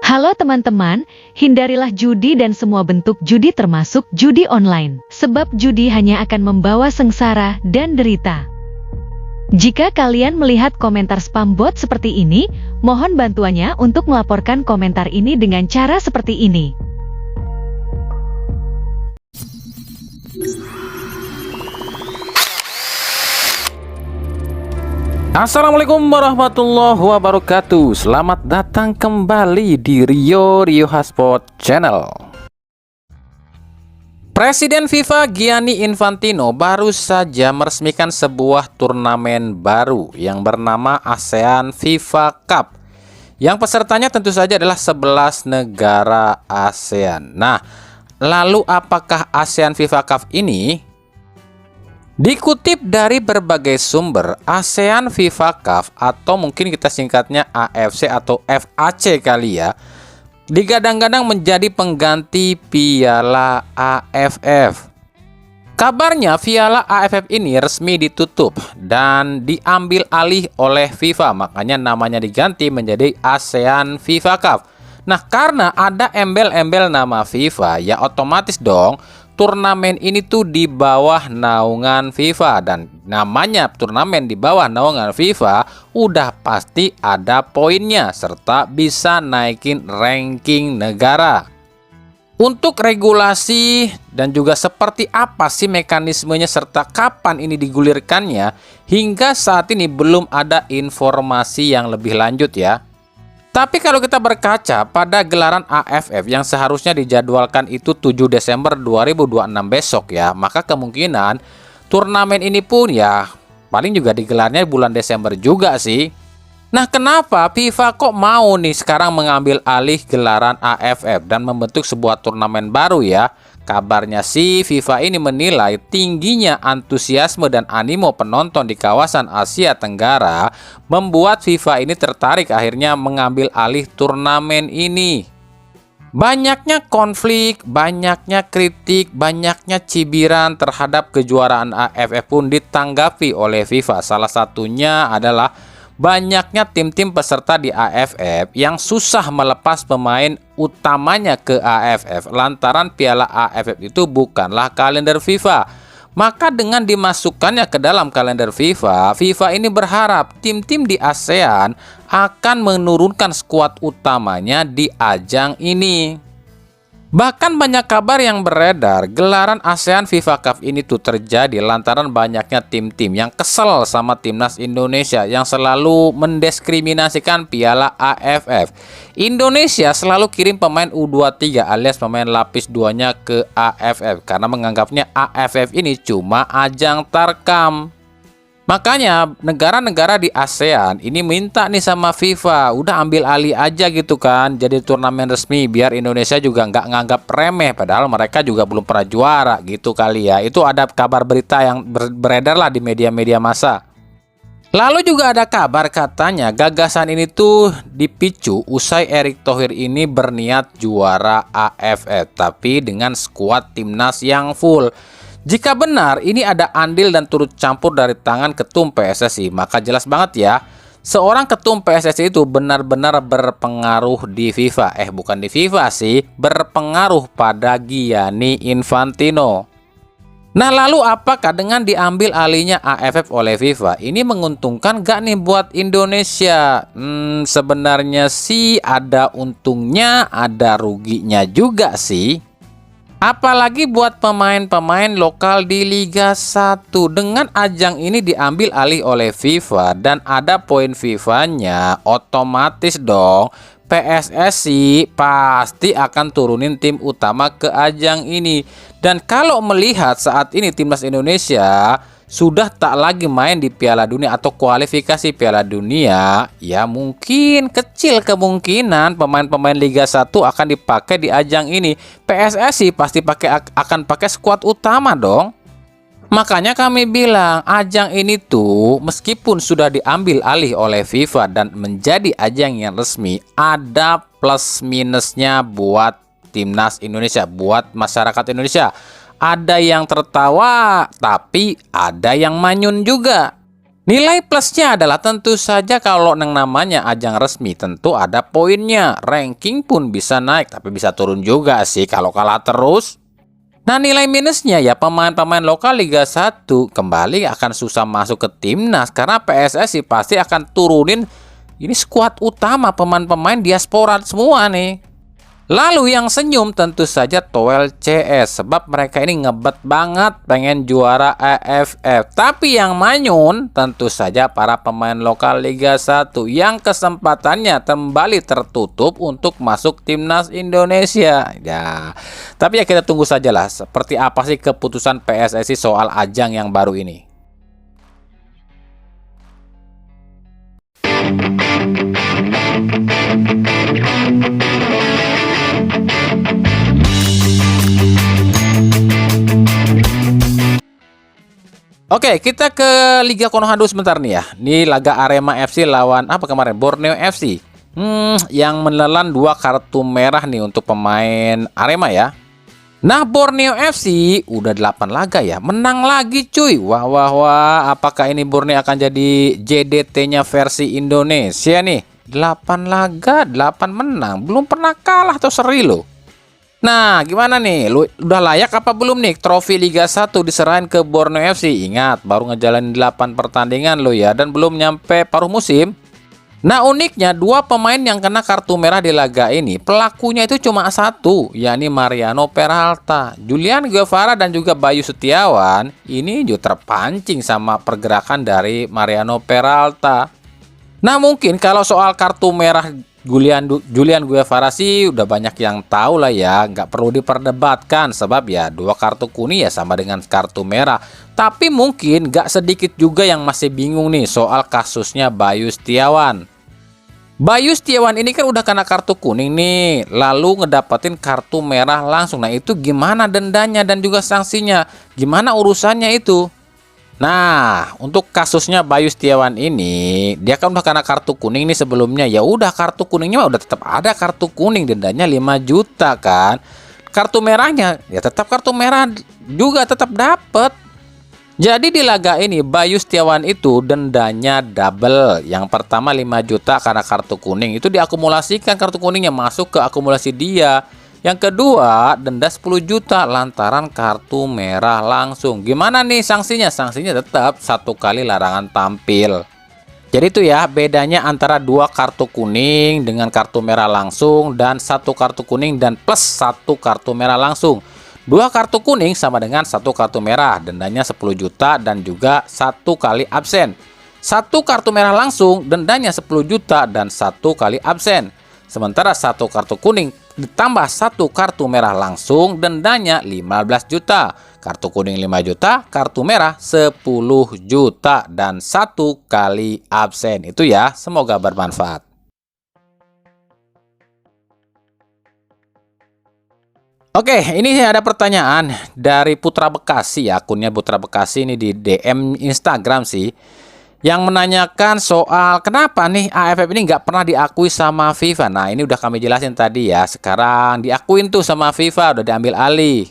Halo teman-teman, hindarilah judi dan semua bentuk judi termasuk judi online. Sebab judi hanya akan membawa sengsara dan derita. Jika kalian melihat komentar spam bot seperti ini, mohon bantuannya untuk melaporkan komentar ini dengan cara seperti ini. Assalamualaikum warahmatullahi wabarakatuh. Selamat datang kembali di Rio Hotspot Channel. Presiden FIFA Gianni Infantino baru saja meresmikan sebuah turnamen baru yang bernama ASEAN FIFA Cup, yang pesertanya tentu saja adalah 11 negara ASEAN. Nah, lalu apakah ASEAN FIFA Cup ini? Dikutip dari berbagai sumber, ASEAN FIFA Cup atau mungkin kita singkatnya AFC atau FAC kali ya, digadang-gadang menjadi pengganti Piala AFF. Kabarnya Piala AFF ini resmi ditutup dan diambil alih oleh FIFA, makanya namanya diganti menjadi ASEAN FIFA Cup. Nah, karena ada embel-embel nama FIFA, ya otomatis dong turnamen ini tuh di bawah naungan FIFA, dan namanya turnamen di bawah naungan FIFA udah pasti ada poinnya serta bisa naikin ranking negara. Untuk regulasi dan juga seperti apa sih mekanismenya serta kapan ini digulirkannya, hingga saat ini belum ada informasi yang lebih lanjut ya. Tapi kalau kita berkaca pada gelaran AFF yang seharusnya dijadwalkan itu 7 Desember 2026 besok ya, maka kemungkinan turnamen ini pun ya paling juga digelarnya bulan Desember juga sih. Nah, kenapa FIFA kok mau nih sekarang mengambil alih gelaran AFF dan membentuk sebuah turnamen baru ya? Kabarnya sih FIFA ini menilai tingginya antusiasme dan animo penonton di kawasan Asia Tenggara membuat FIFA ini tertarik akhirnya mengambil alih turnamen ini. Banyaknya konflik, banyaknya kritik, banyaknya cibiran terhadap kejuaraan AFF pun ditanggapi oleh FIFA. Salah satunya adalah banyaknya tim-tim peserta di AFF yang susah melepas pemain utamanya ke AFF lantaran Piala AFF itu bukanlah kalender FIFA. Maka dengan dimasukkannya ke dalam kalender FIFA, FIFA ini berharap tim-tim di ASEAN akan menurunkan skuad utamanya di ajang ini. Bahkan banyak kabar yang beredar gelaran ASEAN FIFA Cup ini tuh terjadi lantaran banyaknya tim-tim yang kesel sama timnas Indonesia yang selalu mendiskriminasikan Piala AFF. Indonesia selalu kirim pemain U23 alias pemain lapis 2-nya ke AFF karena menganggapnya AFF ini cuma ajang tarkam. Makanya negara-negara di ASEAN ini minta nih sama FIFA, udah ambil alih aja gitu kan, jadi turnamen resmi biar Indonesia juga nggak nganggap remeh, padahal mereka juga belum pernah juara gitu kali ya. Itu ada kabar berita yang beredar lah di media-media massa. Lalu juga ada kabar katanya gagasan ini tuh dipicu usai Erick Thohir ini berniat juara AFF tapi dengan skuad timnas yang full. Jika benar ini ada andil dan turut campur dari tangan ketum PSSI, maka jelas banget ya, seorang ketum PSSI itu benar-benar berpengaruh di FIFA. Bukan di FIFA sih, berpengaruh pada Gianni Infantino. Nah, lalu apakah dengan diambil alihnya AFF oleh FIFA ini menguntungkan gak nih buat Indonesia? Sebenarnya sih ada untungnya, ada ruginya juga sih. Apalagi buat pemain-pemain lokal di Liga 1. Dengan ajang ini diambil alih oleh FIFA dan ada poin FIFA-nya, otomatis dong PSSI pasti akan turunin tim utama ke ajang ini. Dan kalau melihat saat ini timnas Indonesia sudah tak lagi main di Piala Dunia atau kualifikasi Piala Dunia, ya mungkin kecil kemungkinan pemain-pemain Liga 1 akan dipakai di ajang ini. PSSI pasti akan pakai skuad utama dong. Makanya kami bilang ajang ini tuh meskipun sudah diambil alih oleh FIFA dan menjadi ajang yang resmi, ada plus minusnya buat timnas Indonesia, buat masyarakat Indonesia. Ada yang tertawa, tapi ada yang manyun juga. Nilai plusnya adalah tentu saja kalau yang namanya ajang resmi tentu ada poinnya. Ranking pun bisa naik, tapi bisa turun juga sih kalau kalah terus. Nah, nilai minusnya ya pemain-pemain lokal Liga 1 kembali akan susah masuk ke timnas karena PSSI pasti akan turunin ini skuad utama pemain-pemain diaspora semua nih. Lalu yang senyum tentu saja Toel CS sebab mereka ini ngebet banget pengen juara AFF. Tapi yang manyun tentu saja para pemain lokal Liga 1 yang kesempatannya kembali tertutup untuk masuk timnas Indonesia. Ya, tapi ya kita tunggu sajalah seperti apa sih keputusan PSSI soal ajang yang baru ini. Oke, kita ke Liga Konoha dulu sebentar nih ya. Ini laga Arema FC lawan apa kemarin? Borneo FC. Yang menelan 2 kartu merah nih untuk pemain Arema ya. Nah, Borneo FC udah 8 laga ya. Menang lagi cuy. Wah, wah, wah. Apakah ini Borneo akan jadi JDT-nya versi Indonesia nih? 8 laga, 8 menang. Belum pernah kalah atau seri loh. Nah, gimana nih? Lu udah layak apa belum nih trofi Liga 1 diserahin ke Borneo FC? Ingat, baru ngejalanin 8 pertandingan lo ya dan belum nyampe paruh musim. Nah, uniknya 2 pemain yang kena kartu merah di laga ini pelakunya itu cuma 1, yakni Mariano Peralta. Julian Guevara dan juga Bayu Setiawan ini juga terpancing sama pergerakan dari Mariano Peralta. Nah, mungkin kalau soal kartu merah Julian Guevara sih udah banyak yang tahu lah ya, nggak perlu diperdebatkan sebab ya 2 kartu kuning ya sama dengan kartu merah. Tapi mungkin nggak sedikit juga yang masih bingung nih soal kasusnya Bayu Setiawan. Bayu Setiawan ini kan udah kena kartu kuning nih, lalu ngedapetin kartu merah langsung. Nah, itu gimana dendanya dan juga sanksinya? Gimana urusannya itu? Nah, untuk kasusnya Bayu Setiawan ini, dia kan udah kena kartu kuning nih sebelumnya. Ya udah, kartu kuningnya udah tetap ada kartu kuning, dendanya 5 juta kan. Kartu merahnya ya tetap kartu merah juga tetap dapat. Jadi di laga ini Bayu Setiawan itu dendanya double. Yang pertama 5 juta karena kartu kuning, itu diakumulasikan kartu kuningnya masuk ke akumulasi dia. Yang kedua, denda 10 juta lantaran kartu merah langsung. Gimana nih sanksinya? Sanksinya tetap 1 kali larangan tampil. Jadi itu ya bedanya antara 2 kartu kuning dengan kartu merah langsung dan 1 kartu kuning dan plus 1 kartu merah langsung. 2 kartu kuning sama dengan 1 kartu merah, dendanya 10 juta dan juga 1 kali absen. 1 kartu merah langsung, dendanya 10 juta dan 1 kali absen. Sementara 1 kartu kuning ditambah 1 kartu merah langsung, dendanya 15 juta. Kartu kuning 5 juta, kartu merah 10 juta dan 1 kali absen. Itu ya, semoga bermanfaat. Oke, ini ada pertanyaan dari Putra Bekasi ya, akunnya Putra Bekasi ini di DM Instagram sih. Yang menanyakan soal kenapa nih AFF ini nggak pernah diakui sama FIFA. Nah, ini udah kami jelasin tadi ya. Sekarang diakuin tuh sama FIFA, udah diambil alih.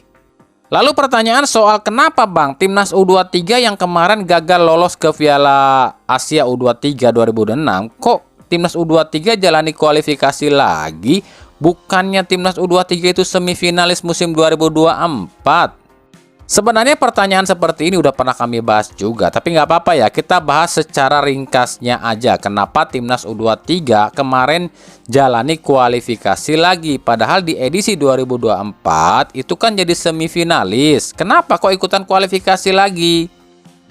Lalu pertanyaan soal kenapa Bang Timnas U23 yang kemarin gagal lolos ke Piala Asia U23 2006, kok Timnas U23 jalani kualifikasi lagi? Bukannya Timnas U23 itu semifinalis musim 2024? Sebenarnya pertanyaan seperti ini udah pernah kami bahas juga, tapi nggak apa-apa ya, kita bahas secara ringkasnya aja. Kenapa Timnas U23 kemarin jalani kualifikasi lagi, padahal di edisi 2024 itu kan jadi semifinalis. Kenapa kok ikutan kualifikasi lagi?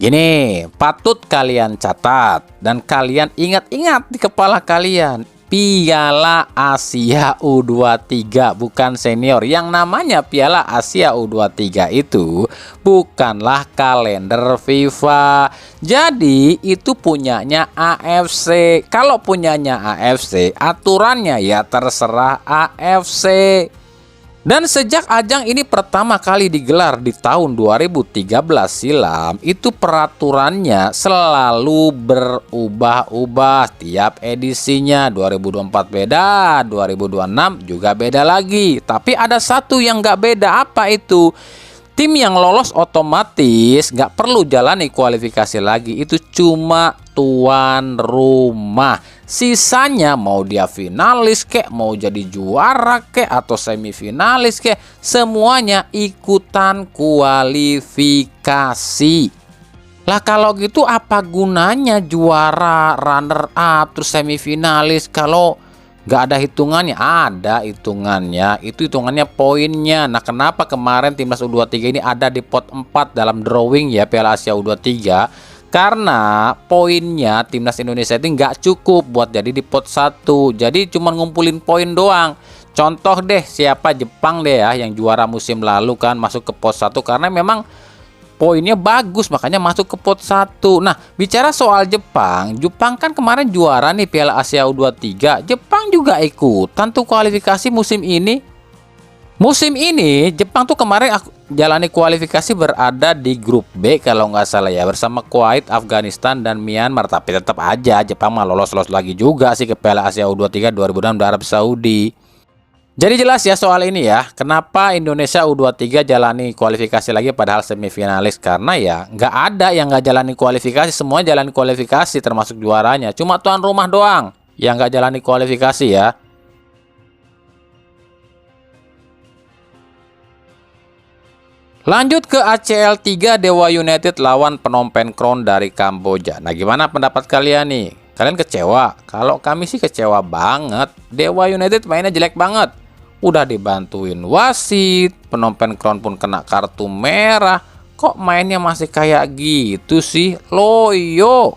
Gini, patut kalian catat dan kalian ingat-ingat di kepala kalian. Piala Asia U23 bukan senior. Yang namanya Piala Asia U23 itu bukanlah kalender FIFA. Jadi itu punyanya AFC. Kalau punyanya AFC, aturannya ya terserah AFC. Dan sejak ajang ini pertama kali digelar di tahun 2013 silam, itu peraturannya selalu berubah-ubah tiap edisinya. 2024 beda, 2026 juga beda lagi. Tapi ada satu yang nggak beda, apa itu? Tim yang lolos otomatis nggak perlu jalani kualifikasi lagi. Itu cuma tuan rumah. Sisanya mau dia finalis kek, mau jadi juara kek, atau semifinalis kek, semuanya ikutan kualifikasi. Lah kalau gitu apa gunanya juara, runner up, terus semifinalis kalau nggak ada hitungannya? Ada hitungannya, itu hitungannya poinnya. Nah kenapa kemarin timnas U23 ini ada di pot 4 dalam drawing ya Piala Asia U23? Karena poinnya timnas Indonesia itu nggak cukup buat jadi di pot 1. Jadi cuma ngumpulin poin doang. Contoh deh siapa, Jepang deh ya yang juara musim lalu kan masuk ke pot 1 karena memang poinnya bagus makanya masuk ke pot 1. Nah bicara soal Jepang kan kemarin juara nih Piala Asia U23. Jepang juga ikutan tuh kualifikasi musim ini. Musim ini Jepang tuh kemarin jalani kualifikasi berada di grup B kalau nggak salah ya, bersama Kuwait, Afghanistan, dan Myanmar. Tapi tetap aja Jepang mah lolos lagi juga sih ke Piala Asia U23 2006 di Arab Saudi. Jadi jelas ya soal ini ya, kenapa Indonesia U23 jalani kualifikasi lagi padahal semifinalis? Karena ya nggak ada yang nggak jalani kualifikasi, semua jalani kualifikasi termasuk juaranya. Cuma tuan rumah doang yang nggak jalani kualifikasi ya. Lanjut ke ACL 3 Dewa United lawan Phnom Penh Crown dari Kamboja. Nah gimana pendapat kalian nih? Kalian kecewa? Kalau kami sih kecewa banget. Dewa United mainnya jelek banget. Udah dibantuin wasit, Phnom Penh Crown pun kena kartu merah. Kok mainnya masih kayak gitu sih? Loyo.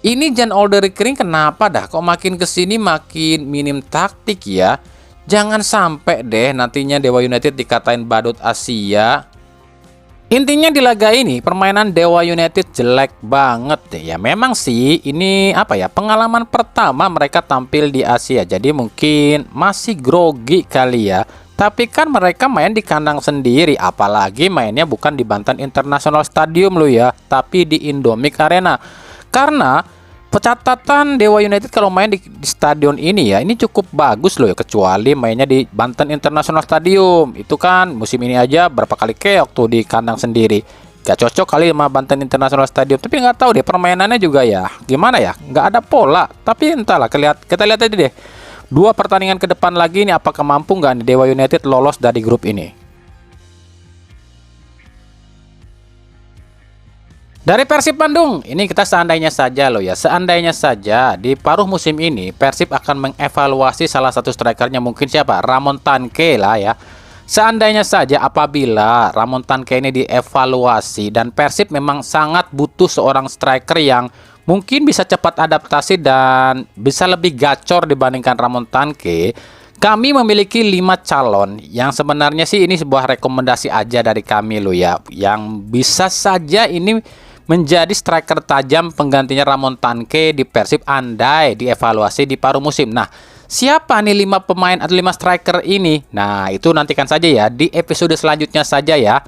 Ini Jan Alderweireld kenapa dah? Kok makin kesini makin minim taktik ya? Jangan sampai deh nantinya Dewa United dikatain badut Asia. Intinya di laga ini permainan Dewa United jelek banget deh. Ya memang sih ini apa ya, pengalaman pertama mereka tampil di Asia. Jadi mungkin masih grogi kali ya. Tapi kan mereka main di kandang sendiri, apalagi mainnya bukan di Banten International Stadium loh ya, tapi di Indomik Arena. Karena catatan Dewa United kalau main di stadion ini ya, ini cukup bagus loh ya, kecuali mainnya di Banten International Stadium. Itu kan musim ini aja berapa kali keok tuh di kandang sendiri. Gak cocok kali sama Banten International Stadium. Tapi nggak tahu deh permainannya juga ya, gimana ya, nggak ada pola. Tapi entahlah, kita lihat aja deh. 2 pertandingan ke depan lagi ini apakah mampu nggak nih Dewa United lolos dari grup ini. Dari Persib Bandung, ini kita seandainya saja loh ya, seandainya saja di paruh musim ini Persib akan mengevaluasi salah satu strikernya, mungkin siapa? Ramon Tanque lah ya. Seandainya saja apabila Ramon Tanque ini dievaluasi dan Persib memang sangat butuh seorang striker yang mungkin bisa cepat adaptasi dan bisa lebih gacor dibandingkan Ramon Tanque. Kami memiliki 5 calon yang sebenarnya sih ini sebuah rekomendasi aja dari kami loh ya, yang bisa saja ini menjadi striker tajam penggantinya Ramon Tanque di Persib andai dievaluasi di paruh musim. Nah, siapa nih 5 pemain atau 5 striker ini? Nah, itu nantikan saja ya di episode selanjutnya saja ya.